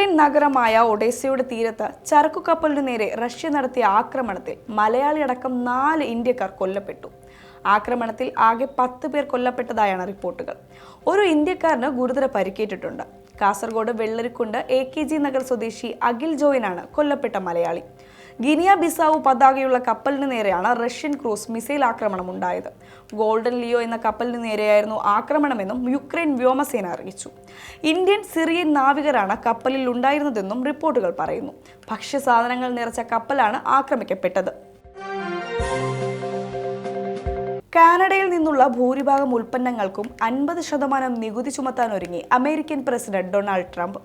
Ukraine നഗരമായ ഒഡേസയുടെ തീരത്ത് ചരക്കുകപ്പലിനു നേരെ റഷ്യ നടത്തിയ ആക്രമണത്തിൽ മലയാളിയടക്കം 4 ഇന്ത്യക്കാർ കൊല്ലപ്പെട്ടു. ആക്രമണത്തിൽ ആകെ 10 പേർ കൊല്ലപ്പെട്ടതായാണ് റിപ്പോർട്ടുകൾ. ഒരു ഇന്ത്യക്കാരന് ഗുരുതര പരിക്കേറ്റിട്ടുണ്ട്. കാസർഗോഡ് വെള്ളരിക്കുണ്ട് AKG നഗർ സ്വദേശി അഖിൽ ജോയിനാണ് കൊല്ലപ്പെട്ട മലയാളി. ഗിനിയ ബിസാവു പതാകയുള്ള കപ്പലിന് നേരെയാണ് റഷ്യൻ ക്രൂസ് മിസൈൽ ആക്രമണം ഉണ്ടായത്. ഗോൾഡൻ ലിയോ എന്ന കപ്പലിന് നേരെയായിരുന്നു ആക്രമണമെന്നും യുക്രൈൻ വ്യോമസേന അറിയിച്ചു. ഇന്ത്യൻ സിറിയൻ നാവികരാണ് കപ്പലിൽ ഉണ്ടായിരുന്നതെന്നും റിപ്പോർട്ടുകൾ പറയുന്നു. ഭക്ഷ്യസാധനങ്ങൾ നിറച്ച കപ്പലാണ് ആക്രമിക്കപ്പെട്ടത്. കാനഡയിൽ നിന്നുള്ള ഭൂരിഭാഗം ഉൽപ്പന്നങ്ങൾക്കും 50% നികുതി ചുമത്താനൊരുങ്ങി അമേരിക്കൻ പ്രസിഡന്റ് ഡൊണാൾഡ് ട്രംപ്.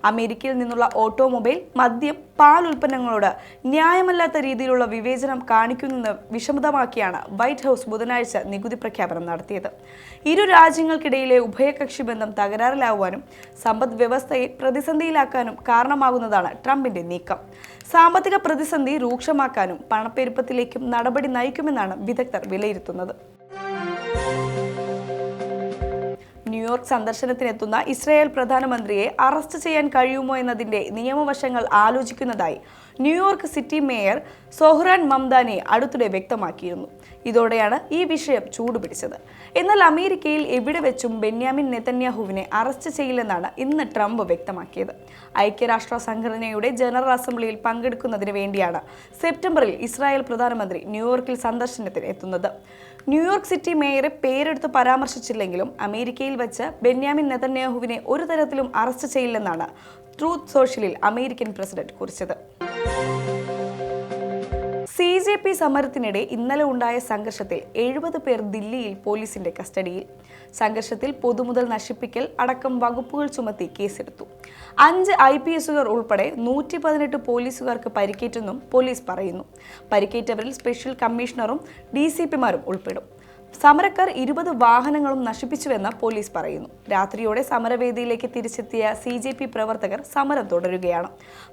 അമേരിക്കയിൽ നിന്നുള്ള ഓട്ടോമൊബൈൽ, മദ്യം, പാൽ ഉൽപ്പന്നങ്ങളോട് ന്യായമല്ലാത്ത രീതിയിലുള്ള വിവേചനം കാണിക്കുന്നെന്ന് വിഷമതമാക്കിയാണ് വൈറ്റ് ഹൗസ് ബുധനാഴ്ച നികുതി പ്രഖ്യാപനം നടത്തിയത്. ഇരു രാജ്യങ്ങൾക്കിടയിലെ ഉഭയകക്ഷി ബന്ധം തകരാറിലാവാനും സമ്പദ് വ്യവസ്ഥയെ പ്രതിസന്ധിയിലാക്കാനും കാരണമാകുന്നതാണ് ട്രംപിന്റെ നീക്കം. സാമ്പത്തിക പ്രതിസന്ധി രൂക്ഷമാക്കാനും പണപ്പെരുപ്പത്തിലേക്കും നടപടി നയിക്കുമെന്നാണ് വിദഗ്ധർ വിലയിരുത്തുന്നത്. ന്യൂയോർക്ക് സന്ദർശനത്തിനെത്തുന്ന ഇസ്രായേൽ പ്രധാനമന്ത്രിയെ അറസ്റ്റ് ചെയ്യാൻ കഴിയുമോ എന്നതിന്റെ നിയമവശങ്ങൾ ആലോചിക്കുന്നതായി ന്യൂയോർക്ക് സിറ്റി മേയർ സോഹ്റാൻ മംദാനി അടുത്തിടെ വ്യക്തമാക്കിയിരുന്നു. ഇതോടെയാണ് ഈ വിഷയം ചൂടുപിടിച്ചത്. എന്നാൽ അമേരിക്കയിൽ എവിടെ വെച്ചും ബെന്യാമിൻ നെതന്യാഹുവിനെ അറസ്റ്റ് ചെയ്യില്ലെന്നാണ് ഇന്ന് ട്രംപ് വ്യക്തമാക്കിയത്. ഐക്യരാഷ്ട്ര സംഘടനയുടെ ജനറൽ അസംബ്ലിയിൽ പങ്കെടുക്കുന്നതിന് വേണ്ടിയാണ് സെപ്റ്റംബറിൽ ഇസ്രായേൽ പ്രധാനമന്ത്രി ന്യൂയോർക്കിൽ സന്ദർശനത്തിന് എത്തുന്നത്. ന്യൂയോർക്ക് സിറ്റി മേയറെ പേരെടുത്ത് പരാമർശിച്ചില്ലെങ്കിലും അമേരിക്കയിൽ വെച്ച് ബെന്യാമിൻ നെതന്യാഹുവിനെ ഒരു തരത്തിലും അറസ്റ്റ് ചെയ്യില്ലെന്നാണ് ട്രൂത്ത് സോഷ്യലിൽ അമേരിക്കൻ പ്രസിഡന്റ് കുറിച്ചത്. CJP സമരത്തിനിടെ ഇന്നലെ ഉണ്ടായ സംഘർഷത്തിൽ 70 പേർ ദില്ലിയിൽ പോലീസിന്റെ കസ്റ്റഡിയിൽ. സംഘർഷത്തിൽ പൊതുമുതൽ നശിപ്പിക്കൽ അടക്കം വകുപ്പുകൾ ചുമത്തി കേസെടുത്തു. 5 IPSകാർ ഉൾപ്പെടെ 118 പോലീസുകാർക്ക് പരിക്കേറ്റെന്നും പോലീസ് പറയുന്നു. പരിക്കേറ്റവരിൽ സ്പെഷ്യൽ കമ്മീഷണറും DCPമാരും ഉൾപ്പെടും. സമരക്കാർ 20 വാഹനങ്ങളും നശിപ്പിച്ചുവെന്ന് പോലീസ് പറയുന്നു. രാത്രിയോടെ സമരവേദിയിലേക്ക് തിരിച്ചെത്തിയ CJP പ്രവർത്തകർ സമരം തുടരുകയാണ്.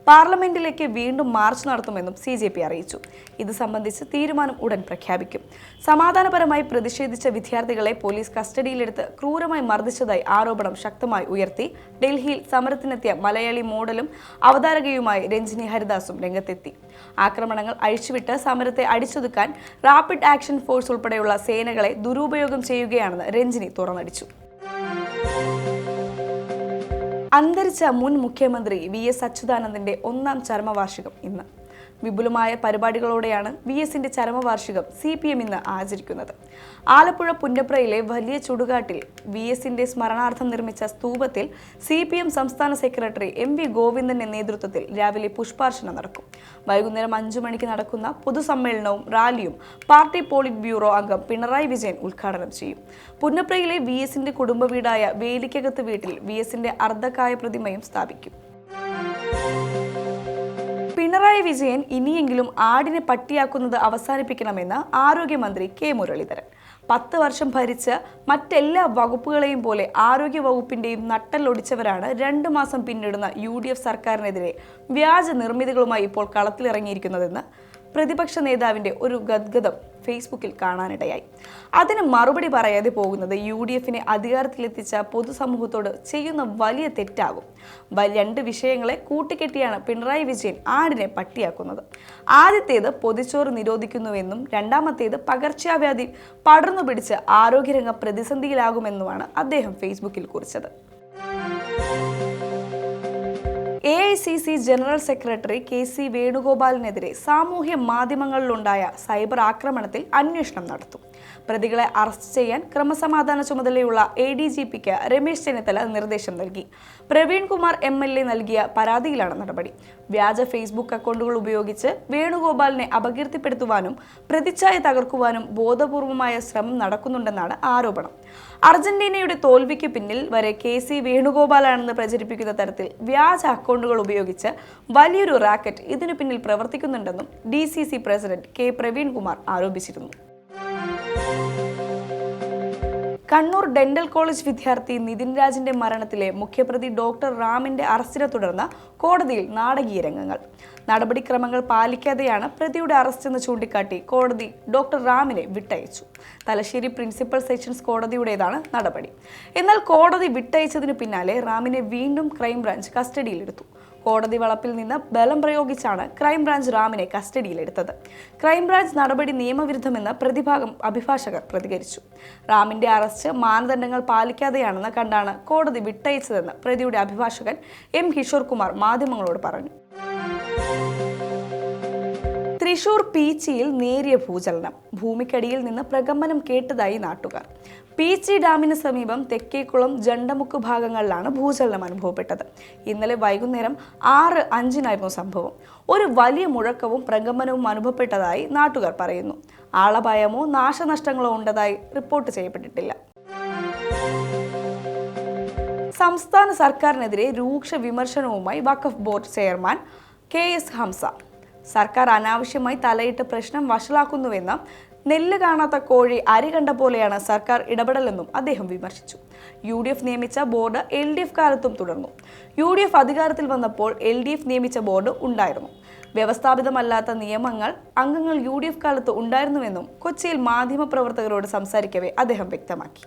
പാർലമെന്റിലേക്ക് വീണ്ടും മാർച്ച് നടത്തുമെന്നും CJP അറിയിച്ചു. ഇത് സംബന്ധിച്ച് തീരുമാനം ഉടൻ പ്രഖ്യാപിക്കും. സമാധാനപരമായി പ്രതിഷേധിച്ച വിദ്യാർത്ഥികളെ പോലീസ് കസ്റ്റഡിയിലെടുത്ത് ക്രൂരമായി മർദ്ദിച്ചതായി ആരോപണം ശക്തമായി ഉയർത്തി ഡൽഹിയിൽ സമരത്തിനെത്തിയ മലയാളി മോഡലും അവതാരകയുമായി രഞ്ജിനി ഹരിദാസും രംഗത്തെത്തി. ആക്രമണങ്ങൾ അഴിച്ചുവിട്ട് സമരത്തെ അടിച്ചൊതുക്കാൻ റാപ്പിഡ് ആക്ഷൻ ഫോഴ്സ് ഉൾപ്പെടെയുള്ള സേനകളെ ദുരുപയോഗം ചെയ്യുകയാണെന്ന് രഞ്ജിനി തുറന്നടിച്ചു. അന്തരിച്ച മുൻ മുഖ്യമന്ത്രി VS അച്യുതാനന്ദന്റെ 1ാം ചരമവാർഷികം ഇന്ന്. വിപുലമായ പരിപാടികളോടെയാണ് VSന്റെ ചരമവാർഷികം CPM ഇന്ന് ആചരിക്കുന്നത്. ആലപ്പുഴ പുന്നപ്രയിലെ വലിയ ചുടുകാട്ടിൽ VSന്റെ സ്മരണാർത്ഥം നിർമ്മിച്ച സ്തൂപത്തിൽ CPM സംസ്ഥാന സെക്രട്ടറി MV ഗോവിന്ദന്റെ നേതൃത്വത്തിൽ രാവിലെ പുഷ്പാർച്ചന നടക്കും. വൈകുന്നേരം 5 മണിക്ക് നടക്കുന്ന പൊതുസമ്മേളനവും റാലിയും പാർട്ടി പോളിറ്റ് ബ്യൂറോ അംഗം പിണറായി വിജയൻ ഉദ്ഘാടനം ചെയ്യും. പുന്നപ്രയിലെ VSന്റെ കുടുംബ വീടായ വേലിക്കകത്ത് വീട്ടിൽ VSന്റെ അർദ്ധകായ പ്രതിമയും സ്ഥാപിക്കും. പിണറായി വിജയൻ ഇനിയെങ്കിലും ആടിനെ പട്ടിയാക്കുന്നത് അവസാനിപ്പിക്കണമെന്ന് ആരോഗ്യമന്ത്രി K മുരളീധരൻ. 10 വർഷം ഭരിച്ച് മറ്റെല്ലാ വകുപ്പുകളെയും പോലെ ആരോഗ്യ വകുപ്പിന്റെയും നട്ടലൊടിച്ചവരാണ് 2 മാസം പിന്നിടുന്ന UDF സർക്കാരിനെതിരെ വ്യാജ നിർമ്മിതികളുമായി ഇപ്പോൾ കളത്തിലിറങ്ങിയിരിക്കുന്നതെന്ന് പ്രതിപക്ഷ നേതാവിന്റെ ഒരു ഗദ്ഗതം ഫേസ്ബുക്കിൽ കാണാനിടയായി. അതിന് മറുപടി പറയാതെ പോകുന്നത് UDFനെ അധികാരത്തിലെത്തിച്ച പൊതുസമൂഹത്തോട് ചെയ്യുന്ന വലിയ തെറ്റാകും. 2 വിഷയങ്ങളെ കൂട്ടിക്കെട്ടിയാണ് പിണറായി വിജയൻ ആടിനെ പട്ടിയാക്കുന്നത്. ആദ്യത്തേത് പൊതിച്ചോറ് നിരോധിക്കുന്നുവെന്നും രണ്ടാമത്തേത് പകർച്ചവ്യാധി പടർന്നു പിടിച്ച് ആരോഗ്യരംഗം പ്രതിസന്ധിയിലാകുമെന്നുമാണ് അദ്ദേഹം ഫേസ്ബുക്കിൽ കുറിച്ചത്. AICC ജനറൽ സെക്രട്ടറി KC വേണുഗോപാലിനെതിരെ സാമൂഹ്യ മാധ്യമങ്ങളിലുണ്ടായ സൈബർ ആക്രമണത്തിൽ അന്വേഷണം നടത്തും. പ്രതികളെ അറസ്റ്റ് ചെയ്യാൻ ക്രമസമാധാന ചുമതലയുള്ള ADGPക്ക് രമേശ് ചെന്നിത്തല നിർദ്ദേശം നൽകി. പ്രവീൺ കുമാർ MLA നൽകിയ പരാതിയിലാണ് നടപടി. വ്യാജ ഫേസ്ബുക്ക് അക്കൗണ്ടുകൾ ഉപയോഗിച്ച് വേണുഗോപാലിനെ അപകീർത്തിപ്പെടുത്തുവാനും പ്രതിച്ഛായ തകർക്കുവാനും ബോധപൂർവമായ ശ്രമം നടക്കുന്നുണ്ടെന്നാണ് ആരോപണം. അർജന്റീനയുടെ തോൽവിക്ക് പിന്നിൽ വരെ KC വേണുഗോപാലാണെന്ന് പ്രചരിപ്പിക്കുന്ന തരത്തിൽ വ്യാജ അക്കൗണ്ടുകൾ ഉപയോഗിച്ച് വലിയൊരു റാക്കറ്റ് ഇതിനു പിന്നിൽ പ്രവർത്തിക്കുന്നുണ്ടെന്നും DCC president K Praveen Kumar ആരോപിച്ചിരുന്നു. കണ്ണൂർ ഡെന്റൽ കോളേജ് വിദ്യാർത്ഥി നിതിൻ രാജിന്റെ മരണത്തിലെ മുഖ്യപ്രതി ഡോക്ടർ റാമിന്റെ അറസ്റ്റിനെ തുടർന്ന് കോടതിയിൽ നാടകീയ രംഗങ്ങൾ. നടപടിക്രമങ്ങൾ പാലിക്കാതെയാണ് പ്രതിയുടെ അറസ്റ്റെന്ന് ചൂണ്ടിക്കാട്ടി കോടതി ഡോക്ടർ റാമിനെ വിട്ടയച്ചു. തലശ്ശേരി പ്രിൻസിപ്പൽ സെഷൻസ് കോടതിയുടേതാണ് നടപടി. എന്നാൽ കോടതി വിട്ടയച്ചതിന് പിന്നാലെ റാമിനെ വീണ്ടും ക്രൈംബ്രാഞ്ച് കസ്റ്റഡിയിലെടുത്തു. കോടതി വളപ്പിൽ നിന്ന് ബലം പ്രയോഗിച്ചാണ് ക്രൈംബ്രാഞ്ച് റാമിനെ കസ്റ്റഡിയിലെടുത്തത്. ക്രൈംബ്രാഞ്ച് നടപടി നിയമവിരുദ്ധമെന്ന് പ്രതിഭാഗം അഭിഭാഷകർ പ്രതികരിച്ചു. റാമിന്റെ അറസ്റ്റ് മാനദണ്ഡങ്ങൾ പാലിക്കാതെയാണെന്ന് കണ്ടാണ് കോടതി വിട്ടയച്ചതെന്ന് പ്രതിയുടെ അഭിഭാഷകൻ എം കിഷോർ കുമാർ മാധ്യമങ്ങളോട് പറഞ്ഞു. തൃശൂർ പീച്ചിയിൽ നേരിയ ഭൂചലനം. ഭൂമിക്കടിയിൽ നിന്ന് പ്രകമ്പനം കേട്ടതായി നാട്ടുകാർ. പീച്ചി ഡാമിന് സമീപം തെക്കേക്കുളം ജണ്ടമുക്ക് ഭാഗങ്ങളിലാണ് ഭൂചലനം അനുഭവപ്പെട്ടത്. ഇന്നലെ വൈകുന്നേരം 6:05 സംഭവം. ഒരു വലിയ മുഴക്കവും പ്രകമ്പനവും അനുഭവപ്പെട്ടതായി നാട്ടുകാർ പറയുന്നു. ആളപായമോ നാശനഷ്ടങ്ങളോ ഉണ്ടതായി റിപ്പോർട്ട് ചെയ്യപ്പെട്ടിട്ടില്ല. സംസ്ഥാന സർക്കാരിനെതിരെ രൂക്ഷ വിമർശനവുമായി വഖഫ് ബോർഡ് ചെയർമാൻ KS ഹംസ. സർക്കാർ അനാവശ്യമായി തലയിട്ട് പ്രശ്നം വഷളാക്കുന്നുവെന്നും നെല്ല് കാണാത്ത കോഴി അരി കണ്ട പോലെയാണ് സർക്കാർ ഇടപെടലെന്നും അദ്ദേഹം വിമർശിച്ചു. UDF നിയമിച്ച ബോർഡ് LDF കാലത്തും തുടർന്നു. UDF അധികാരത്തിൽ വന്നപ്പോൾ LDF നിയമിച്ച ബോർഡ് ഉണ്ടായിരുന്നു. വ്യവസ്ഥാപിതമല്ലാത്ത നിയമങ്ങൾ അംഗങ്ങൾ UDF കാലത്ത് ഉണ്ടായിരുന്നുവെന്നും കൊച്ചിയിൽ മാധ്യമപ്രവർത്തകരോട് സംസാരിക്കവേ അദ്ദേഹം വ്യക്തമാക്കി.